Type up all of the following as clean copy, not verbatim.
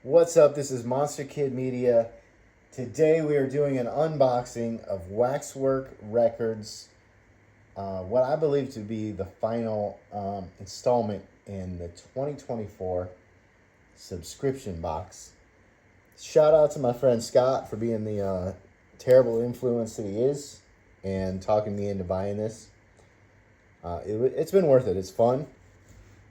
What's up? This is Monster Kid Media. Today we are doing an unboxing of Waxwork Records, what I believe to be the final installment in the 2024 subscription box. Shout out to my friend Scott for being the terrible influence that he is and talking me into buying this. It's been worth it. It's fun.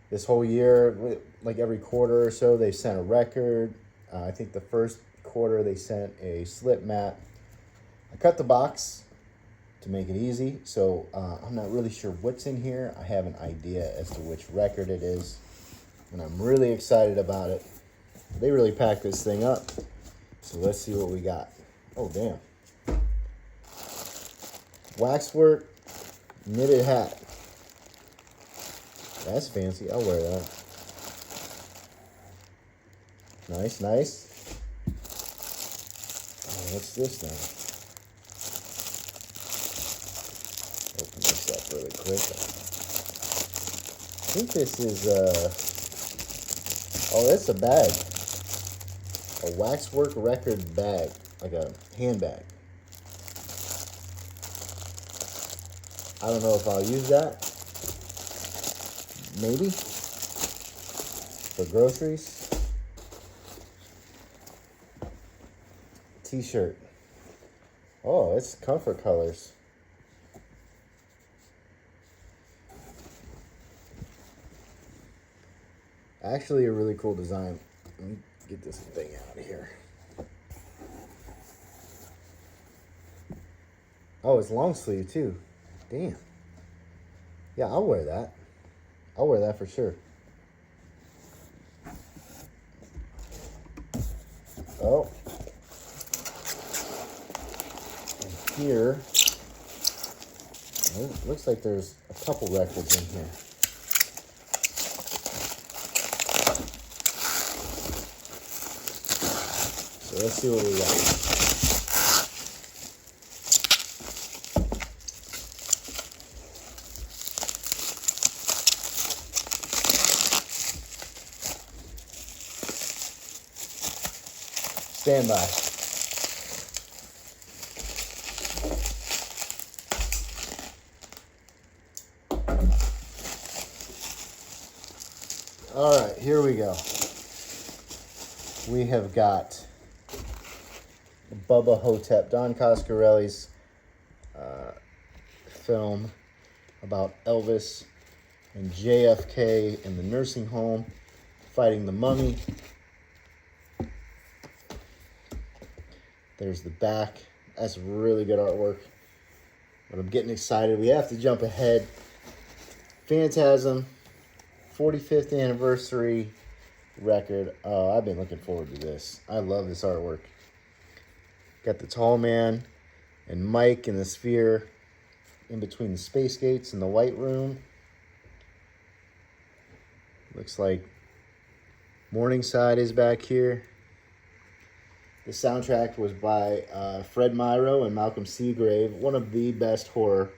This whole year, like every quarter or so, they sent a record. I think the first quarter they sent a slip mat. I cut the box to make it easy, so I'm not really sure what's in here. I have an idea as to which record it is, and I'm really excited about it. They really packed this thing up, so let's see what we got. Oh, damn. Waxwork knitted hat. That's fancy. I'll wear that. Nice, nice. Oh, what's this now? Open this up really quick. I think this is oh, it's a bag. A Waxwork record bag, like a handbag. I don't know if I'll use that. Maybe for groceries. T-shirt. Oh, it's comfort colors. Actually a really cool design. Let me get this thing out of here. Oh, it's long sleeve too. Damn. Yeah, I'll wear that. I'll wear that for sure. Oh. And here, it looks like there's a couple records in here. So let's see what we got. Stand by. All right, here we go. We have got Bubba Hotep, Don Coscarelli's film about Elvis and JFK in the nursing home fighting the mummy. There's the back. That's really good artwork. But I'm getting excited. We have to jump ahead. Phantasm, 45th anniversary record. Oh, I've been looking forward to this. I love this artwork. Got the tall man and Mike in the sphere in between the space gates and the white room. Looks like Morningside is back here. The soundtrack was by Fred Myrow and Malcolm Seagrave, one of the best horror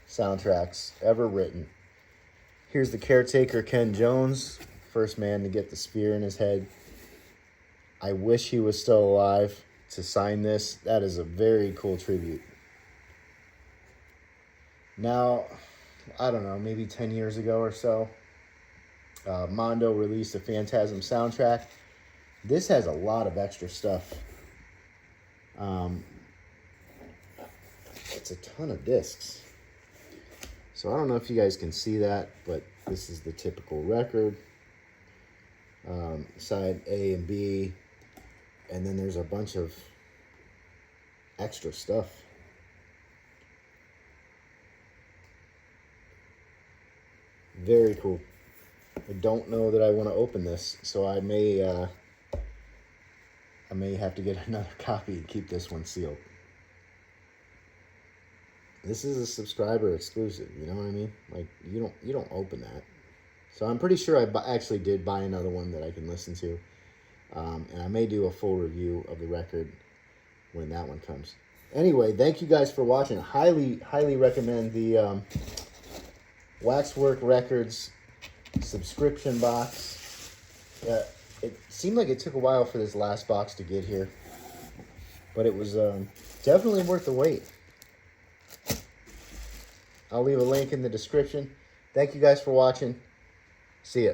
soundtracks ever written. Here's the caretaker, Ken Jones, first man to get the spear in his head. I wish he was still alive to sign this. That is a very cool tribute. Now, I don't know, maybe 10 years ago or so, Mondo released a Phantasm soundtrack. This has a lot of extra stuff. It's a ton of discs. So I don't know if you guys can see that, but this is the typical record. Side A and B. And then there's a bunch of extra stuff. Very cool. I don't know that I want to open this, so I may have to get another copy and keep this one sealed. This is a subscriber exclusive, you know what I mean? Like, you don't open that. So I'm pretty sure I actually did buy another one that I can listen to. And I may do a full review of the record when that one comes. Anyway, thank you guys for watching. Highly recommend the Waxwork Records subscription box. it seemed like it took a while for this last box to get here. But it was definitely worth the wait. I'll leave a link in the description. Thank you guys for watching. See ya.